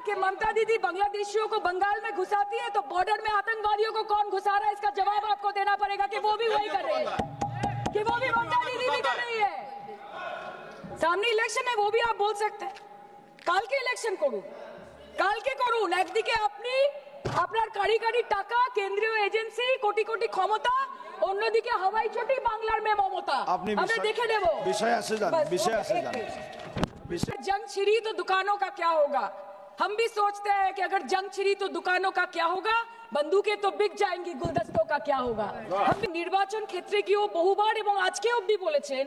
कि ममता दीदी बांग्लादेशियों को बंगाल में घुसाती है, तो बॉर्डर में आतंकवादियों को कौन घुसा रहा है, इसका जवाब आपको देना पड़ेगा कि वो भी वही कर रही है, कि वो भी ममता दीदी भी कर रही है। सामने इलेक्शन है, वो भी आप बोल सकते हैं। কালকে ইলেকশন করুন, কালকে করুন। একদিকে আপনি আপনার কারি কারি টাকা, কেন্দ্রীয় এজেন্সি, কোটি কোটি ক্ষমতা, অন্যদিকে হাওয়াই চটি বাংলার মে মমতা। আমরা দেখে নেব। বিষয় আসে যান, বিষয় আসে যান। जंग छिड़ी तो दुकानों का क्या होगा? हम भी सोचते हैं कि अगर जंग छिड़ी तो दुकानों का क्या होगा, बंदूकें तो बिक जाएंगी, गुलदस्तों का क्या होगा? हम निर्वाचन क्षेत्रे की बहुबार এবং আজকে অবধি বলেছেন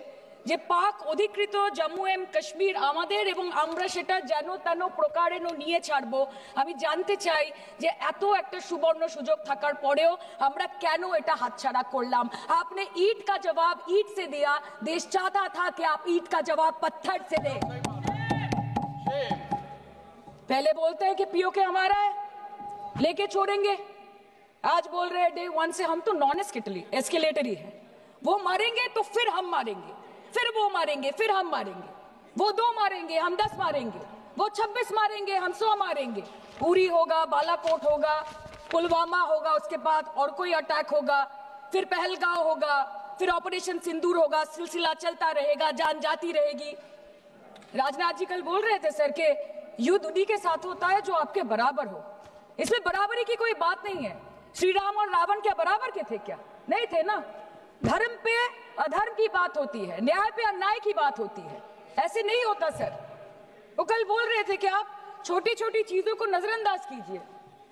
যে পাক অধিকৃত জম্মু এন্ড কাশ্মীর আমাদের এবং আমরা সেটা যেন তেন প্রকারে নিয়ে ছাড়বো। আমি জানতে চাই যে এত একটা সুবর্ণ সুযোগ থাকার পরেও আমরা কেন এটা হাতছাড়া করলাম? आपने ईंट का जवाब ईंट से दिया, देश चाहता था कि आप ईंट का जवाब पत्थर से दें। पहले बोलते हैं कि पीओके हमारा है, लेके छोड़ेंगे, आज बोल रहे हैं डे वन से हम तो नॉन एस्केलेटरी है, वो मारेंगे तो फिर हम मारेंगे, फिर वो मारेंगे, फिर हम मारेंगे, वो 2 मारेंगे, हम 10 मारेंगे, वो 26 मारेंगे, हम 100 मारेंगे। उरी होगा, बालाकोट होगा, पुलवामा होगा, उसके बाद और कोई अटैक होगा, फिर पहलगांव होगा, फिर ऑपरेशन सिंदूर होगा, सिलसिला चलता रहेगा, जान जाती रहेगी। राजनाथ जी कल बोल रहे थे सर के युद्ध उन्हीं के साथ होता है जो आपके बराबर हो। इसमें बराबरी की कोई बात नहीं है। श्री राम और रावण क्या बराबर के थे क्या? नहीं थे ना। धर्म पे अधर्म की बात होती है, न्याय पे अन्याय की बात होती है, ऐसे नहीं होता सर। वो कल बोल रहे थे कि आप छोटी छोटी चीजों को नजरअंदाज कीजिए,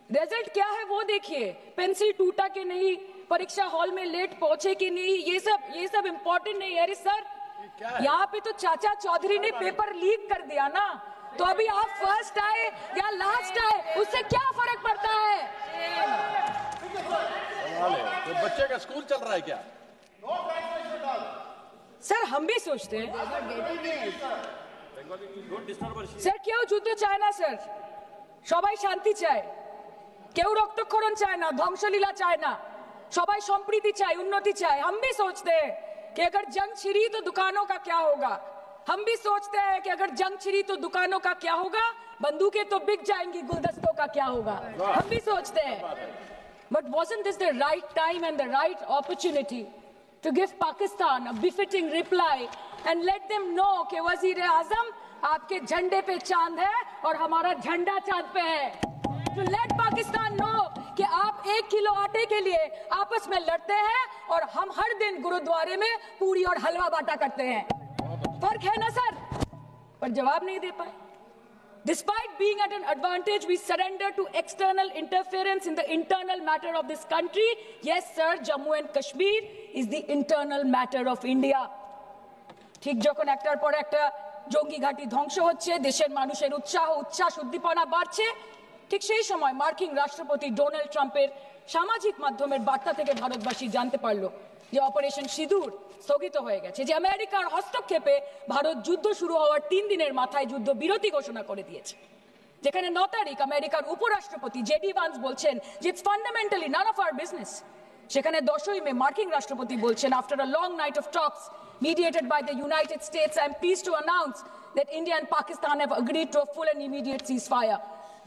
रिजल्ट क्या है वो देखिए, पेंसिल टूटा कि नहीं, परीक्षा हॉल में लेट पहुंचे कि नहीं, ये सब इम्पोर्टेंट नहीं है। अरे सर, यहाँ पे तो चाचा चौधरी ने पेपर लीक कर दिया ना, तो अभी आप फर्स्ट आए या लास्ट आए, उससे क्या फर्क पड़ता है? तो बच्चे का स्कूल चल रहा है क्या? सर हम भी सोचते हैं স্যার কেউ যুদ্ধ চায় না স্যার, সবাই শান্তি চায়, কেউ রক্তক্ষরণ চায় না, ধ্বংসলীলা চায় না, সবাই সম্প্রীতি চায়, উন্নতি চায়। हम भी सोचते हैं कि अगर जंग छिड़ी तो दुकानों का क्या होगा, हम भी सोचते हैं कि अगर जंग छिड़ी तो दुकानों का क्या होगा, बंदूकें तो बिक जाएंगी, गुलदस्तों का क्या होगा, हम भी सोचते हैं। But wasn't this the right time and the right opportunity to give Pakistan a befitting reply and let them know कि वज़ीर-ए-आज़म आपके झंडे पे चांद है और हमारा झंडा चांद पे है। To let Pakistan know कि आप 1 किलो आटे के लिए आपस में लड़ते हैं और हम हर दिन गुरुद्वारे में पूरी और हलवा बांटा करते हैं। फर्क है ना सर? पर जवाब नहीं दे पाए। Despite being at an advantage, we surrender to external interference in the internal matter of this country. Yes, sir, Jammu and Kashmir is the internal matter of India. ঠিক যখন একটার পর একটা জঙ্গি ঘাঁটি ধ্বংস হচ্ছে, দেশের মানুষের উচ্ছ্বাস উদ্দীপনা বাড়ছে, ঠিক সেই সময় মার্কিন রাষ্ট্রপতি ডোনাল্ড ট্রাম্পের সামাজিক মাধ্যমের বার্তা থেকে ভারতবাসী জানতে পারলো যে অপারেশন সিঁদুর স্থগিত হয়ে গেছে, যে আমেরিকার হস্তক্ষেপে ভারত যুদ্ধ শুরু হওয়ার 3 দিনের মাথায় যুদ্ধ বিরতি ঘোষণা করে দিয়েছে। যেখানে 9 তারিখ আমেরিকার উপরাষ্ট্রপতি জেডি ভান্স বলছেন যে it's fundamentally none of our business, সেখানে 10ই মে মার্কিন রাষ্ট্রপতি বলছেন after a long night of talks mediated by the United States, I am pleased to announce that India and Pakistan have agreed to a full and immediate ceasefire.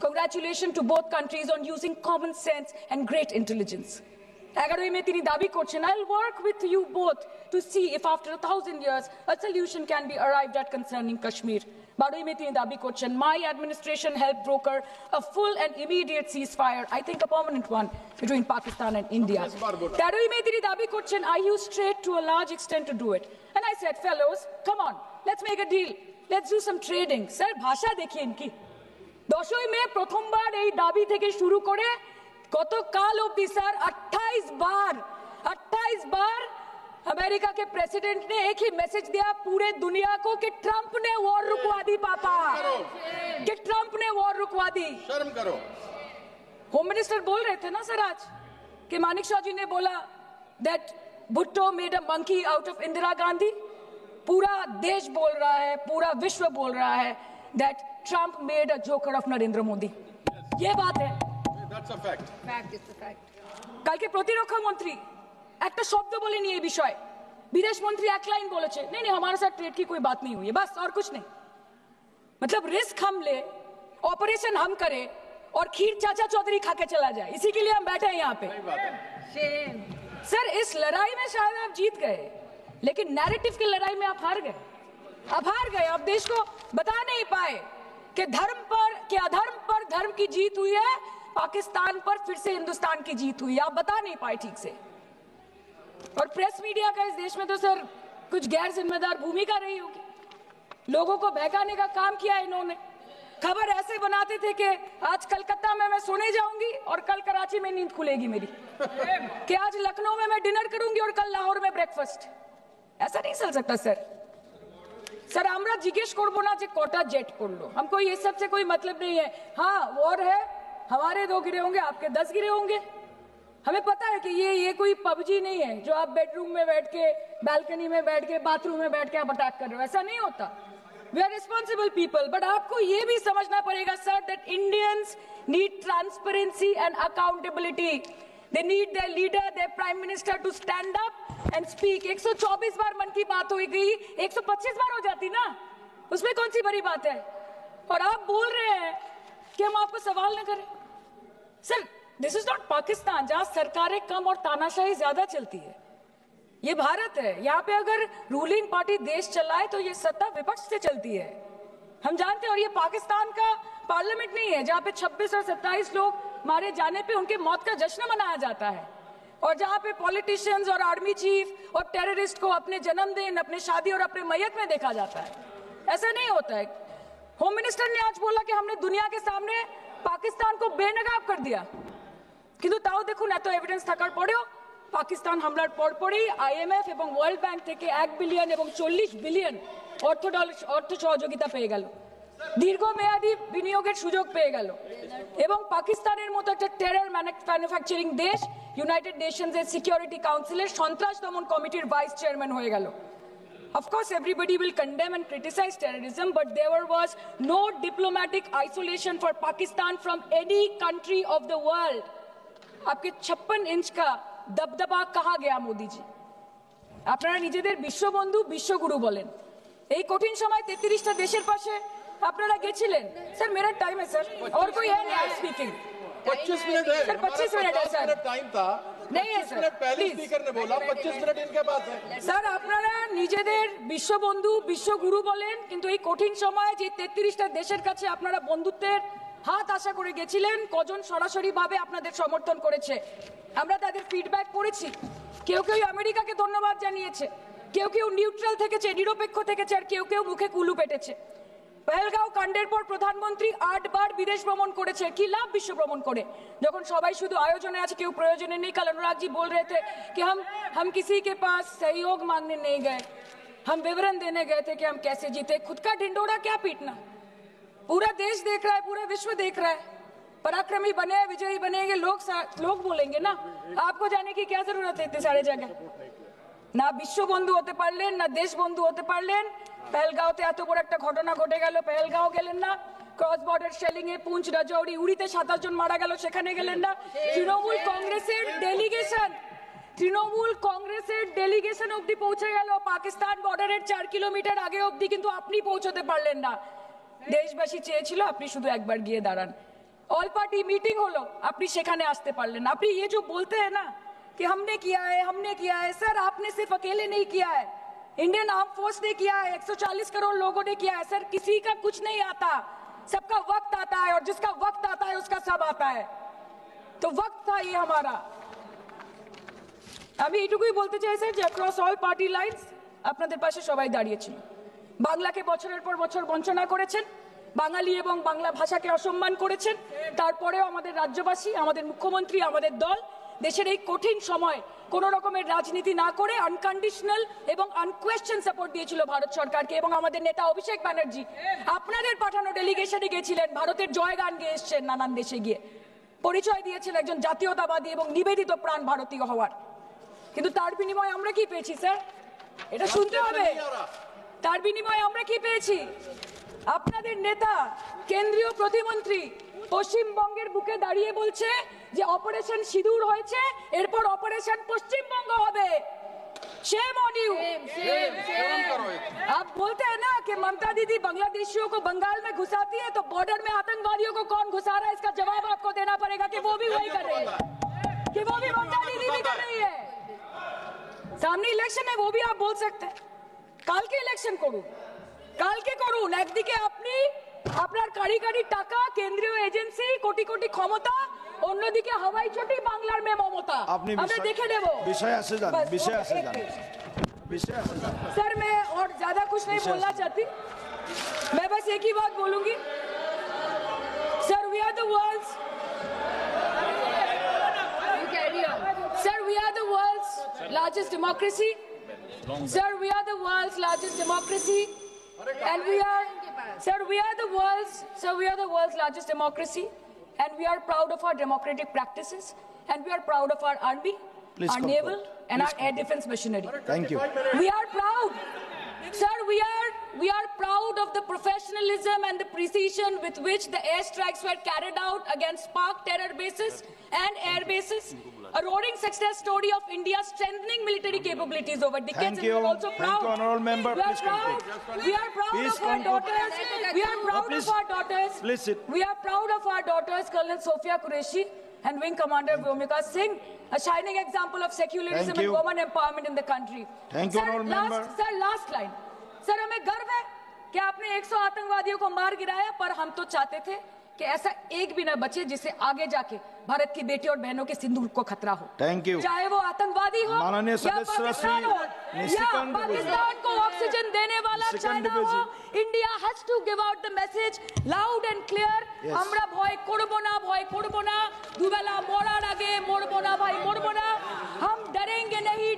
Congratulations to both countries on using common sense and great intelligence. 11ই মে তিনি দাবি করছেন, I'll work with you both to see if after 1000 years a solution can be arrived at concerning Kashmir. 12ই মে তিনি দাবি করছেন, my administration helped broker a full and immediate ceasefire, I think a permanent one, between Pakistan and India. 13ই মে তিনি দাবি করছেন, I used trade to a large extent to do it. And I said, fellows, come on, let's make a deal. Let's do some trading. Sir, ভাষা দেখিয়ে কি? 10ই মে প্রথমবার এই দাবি থেকে শুরু করে গতকাল অবধি স্যার 28 बार अमेरिका के प्रेसिडेंट ने एक ही मैसेज दिया पूरे दुनिया को कि ट्रंप ने वॉर रुकवा दी पापा, कि ट्रंप ने वॉर रुकवा दी। शर्म करो। होम मिनिस्टर बोल रहे थे ना सर आज कि मानिक शाह जी ने बोला that Bhutto made a monkey out of Indira Gandhi. पूरा देश बोल रहा है, पूरा विश्व बोल रहा है that Trump made a joker of Narendra Modi. ये बात है। That's a fact. Fact is the fact. কালকে প্রতিরক্ষা মন্ত্রী একটা শব্দ বলেনি এই বিষয়ে, বিদেশ মন্ত্রী এক লাইন বলেছে, नहीं हमारे साथ ट्रेड की कोई बात नहीं हुई है, बस और कुछ नहीं। मतलब रिस्क हम ले, ऑपरेशन हम करें और खीर चाचा चौधरी खा के चला जाए, इसी के लिए हम बैठे हैं यहाँ पे। सर इस लड़ाई में शायद आप जीत गए, लेकिन नैरेटिव की लड़ाई में आप हार गए। आप देश को बता नहीं पाए कि धर्म पर कि अधर्म पर धर्म की जीत हुई है, पाकिस्तान पर फिर से हिंदुस्तान की जीत हुई है, आप बता नहीं पाए ठीक से। और प्रेस मीडिया का इस देश में तो सर कुछ गैर जिम्मेदार भूमिका रही होगी, लोगों को बहकाने का काम किया इन्होंने। खबर ऐसे बनाते थे कि आज कलकत्ता में मैं सोने जाऊंगी और कल कराची में नींद खुलेगी मेरी, कि आज लखनऊ में मैं डिनर करूंगी और कल लाहौर में ब्रेकफास्ट। ऐसा नहीं चल सकता सर আমরা জিজ্ঞেস করবো না যে কটা জেট করলো, हमको ये सब से कोई मतलब नहीं है। हाँ वॉर है, हमारे 2 गिरे होंगे, आपके 10 गिरे होंगे। हमें पता है कि ये कोई पबजी नहीं है जो आप बेडरूम में बैठ के, बालकनी में बैठ के, बाथरूम में बैठ के आप अटैक कर रहे हो, ऐसा नहीं होता। We are responsible people, but आपको ये भी समझना पड़ेगा sir that Indians need transparency and accountability. They need their leader, their prime minister to stand up and speak. 124 बार मन की बात हो गई, 125 बार हो जाती ना, उसमें कौन सी बड़ी बात है। और आप बोल रहे हैं कि हम आपको सवाल न करें। Sir this is not Pakistan जहां सरकारें कम और तानाशाही ज्यादा चलती है, ये भारत है। यहाँ पे अगर रूलिंग पार्टी देश चलाए तो ये सत्ता विपक्ष से चलती है, हम जानते हैं। और ये पाकिस्तान का पार्लियामेंट नहीं है जहाँ पे 26 और 27 लोग मारे जाने पे उनके मौत का जश्न मनाया जाता है, और जहाँ पे पॉलिटिशियंस और आर्मी चीफ और टेररिस्ट को अपने जन्मदिन, अपने शादी और अपने मैयत में देखा जाता है। ऐसा नहीं होता है। होम मिनिस्टर ने आज बोला कि हमने दुनिया के सामने पाकिस्तान को बेनकाब कर दिया, কিন্তু তাও দেখুন এত এভিডেন্স থাকার পরেও পাকিস্তান হামলার পরপরই আইএমএফ এবং ওয়ার্ল্ড ব্যাংক থেকে 1 বিলিয়ন এবং 40 বিলিয়ন অর্থ সহযোগিতা পেয়ে গেল, দীর্ঘমেয়াদী বিনিয়োগের সুযোগ পেয়ে গেল, এবং পাকিস্তানের মতো একটা টেরর ম্যানুফ্যাকচারিং দেশ ইউনাইটেড নেশনস এর সিকিউরিটি কাউন্সিলের সন্ত্রাস দমন কমিটির ভাইস চেয়ারম্যান হয়ে গেল। Of course, everybody will condemn and criticize terrorism, but there was no diplomatic isolation for Pakistan from any country of the world. आपके 56 इंच का दबदबा कहाँ गया मोदी जी? আপনারা নিজেদের বিশ্ববন্ধু বিশ্বগুরু বলেন, এই কঠিন সময় 33টা দেশের পাশে আপনারা গেছিলেন। স্যার मेरा टाइम है सर, और कोई है नहीं स्पीकिंग। 25 मिनट है सर 25 मिनट है सर, टाइम था नहीं है सर, पहले स्पीकर ने बोला 25 मिनट इनके पास है। স্যার আপনারা নিজেদের বিশ্ববন্ধু বিশ্বগুরু বলেন, কিন্তু এই কঠিন সময়ে যে 33টা দেশের কাছে আপনারা বন্ধুত্বের হাত আশা করে গেছিলেন, কজন সরাসরি ভাবে আপনাদের সমর্থন করেছে আমরা তাদের ফিডব্যাক পড়েছি। কেউ কেউ আমেরিকাকে ধন্যবাদ জানিয়েছে, কেউ নিউট্রাল থেকেছে, নিরপেক্ষ থেকেছে, আর কেউ মুখে কুলু পেটেছে। পহেলগাঁও কাণ্ডের পর প্রধানমন্ত্রী 8 বার বিদেশ ভ্রমণ করেছে, কি লাভ বিশ্ব ভ্রমণ করে যখন সবাই শুধু আয়োজনে আছে, কেউ প্রয়োজনে নেই। कल अनुराग जी बोल रहे थे कि हम किसी के पास सहयोग मांगने नहीं गए, हम विवरण देने गए थे कि हम कैसे जीते। खुद का ढिंडोरा क्या पीटना, पूरा देश देख रहा है, पूरा विश्व देख रहा है। पराक्रमी बने, विजयी बनेंगे लोग बोलेंगे ना, आपको जाने की क्या जरूरत है इतने सारे जगह। না বিশ্ব বন্ধু হতে পারলেন, না দেশ বন্ধু হতে পারলেন। পেহেলগাঁওতে এত বড় একটা ঘটনা ঘটে গেল, পেহেলগাঁও গেলেন না। ক্রস বর্ডার শেলিং এ পুঞ্চ, রাজৌরি, উড়িতে 27 জন মারা গেল, সেখানে গেলেন না। তৃণমূল কংগ্রেসের ডেলিগেশন অবধি পৌঁছে গেল পাকিস্তান বর্ডারের 4 কিলোমিটার আগে অবধি, কিন্তু আপনি পৌঁছতে পারলেন না। দেশবাসী চেয়েছিল আপনি শুধু একবার গিয়ে দাঁড়ান। অল পার্টি মিটিং হলো, আপনি সেখানে আসতে পারলেন না। আপনি ये जो बोलते हैं ना कि हमने किया है, सर आपने सिर्फ अकेले नहीं किया है, इंडियन आर्म फोर्स ने किया है, 140 करोड़ लोगों ने किया है। सर किसी का कुछ नहीं आता, सबका वक्त आता है, और जिसका वक्त आता है उसका सब आता है। तो वक्त था ये हमारा। আমি এটুকুই বলতে চাই স্যার যে অ্যাক্রস অল পার্টি লাইনস আপনাদের পাশে সবাই দাঁড়িয়েছিল। বাংলাকে বছরের পর বছর বঞ্চনা করেছেন, বাঙালি এবং বাংলা ভাষাকে অসম্মান করেছেন, তারপরেও আমাদের রাজ্যবাসী, আমাদের মুখ্যমন্ত্রী, আমাদের দল দেশের এই কঠিন সময় কোন রকমের রাজনীতি না করে আনকন্ডিশনাল এবং আনকোয়েশ্চন সাপোর্ট দিয়েছিল ভারত সরকারকে। এবং আমাদের নেতা অভিষেক ব্যানার্জি আপনাদের পাঠানো ডেলিগেশনে গিয়েছিলেন, ভারতের জয়গান গেয়ে এসছেন, নানান দেশে গিয়ে পরিচয় দিয়েছেন একজন জাতীয়তাবাদী এবং নিবেদিত প্রাণ ভারতীয় হওয়ার। কিন্তু তার বিনিময়ে আমরা কি পেয়েছি স্যার, এটা শুনতে হবে। তার বিনিময়ে আমরা কি পেয়েছি? আপনাদের নেতা কেন্দ্রীয় প্রতিমন্ত্রী পশ্চিমবঙ্গের বুকে দাঁড়িয়ে বলছে যে অপারেশন সিঁদুর হয়েছে, এরপর অপারেশন পশ্চিমবঙ্গ হবে। Shame on you. शर्म करो एक। आप बोलते हैं ना कि ममता दीदी बांग्लादेशियों को बंगाल में घुसाती है, तो बॉर्डर में आतंकवादियों को कौन घुसा रहा है, इसका जवाब आपको देना पड़ेगा कि वो भी वही कर रही है, कि वो भी ममता दीदी भी कर रही है। সামনে ইলেকশন है, वो भी आप बोल सकते हैं। কালকে ইলেকশন করুন, কালকে করুন। একদিকে আপনি আপনার কারি কারি টাকা, কেন্দ্রীয় এজেন্সি, কোটি কোটি ক্ষমতা, অন্যদিকে হাওয়াই চটি বাংলার মে মমতা। আপনি আমরা দেখে নেব। বিষয় আসে যান, बस, বিষয় ओके, আসে एक যান, मिनट। বিষয় আসে যান। सर मैं और ज्यादा कुछ नहीं बोलना चाहती, मैं बस एक ही बात बोलूंगी। Sir we are the world's, sir we are the world's largest democracy, sir we are the world's largest democracy, and we are, sir we are the world's largest democracy, and we are proud of our democratic practices, and we are proud of our army, Please our conclude. naval, and our air defense machinery. Thank you. We are proud, sir. We are proud of the professionalism and the precision with which the airstrikes were carried out against Pak terror bases and air bases. A roaring success story of India's strengthening military capabilities over decades. Thank And we you. are also Thank proud. you, honorable member. We are Please proud. conclude. We are proud Please of our conclude. daughters. We are proud please. of our daughters. Please sit. We are proud of our daughters, Colonel Sophia Qureshi and Wing Commander Vyomika Singh, a shining example of secularism Thank and you. women empowerment in the country. Thank you, Sir, honorable member. Sir, last line. Sir, हमें गर्व है कि आपने 100 आतंकवादियों को मार गिराया, पर हम तो चाहते थे कि ऐसा एक भी न बचे जिससे आगे जाके भारत की बेटी और बहनों के सिंदूर को खतरा हो। Thank you. चाहे वो आतंकवादी हो माननीय या सदस्य पाकिस्तान हो श्री या निशिकांत पाकिस्तान को ऑक्सीजन देने वाला निशिकांत चाइना दुबे हो, जी। India has to give out the message loud and clear. Yes. আমরা ভয় করব না, ভয় করব না, দুবেলা মরার আগে মরবো না ভাই, মরবো না। हम डरेंगे नहीं,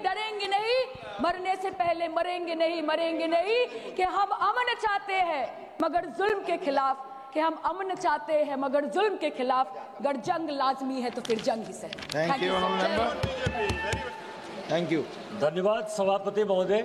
मरने से पहले मरेंगे नहीं, कि हम अमन चाहते हैं मगर जुल्म के खिलाफ, कि हम अमन चाहते हैं मगर जुल्म के खिलाफ, अगर जंग लाजमी है तो फिर जंग ही सही। Thank you, honorable member. Thank you. धन्यवाद सभापति महोदय।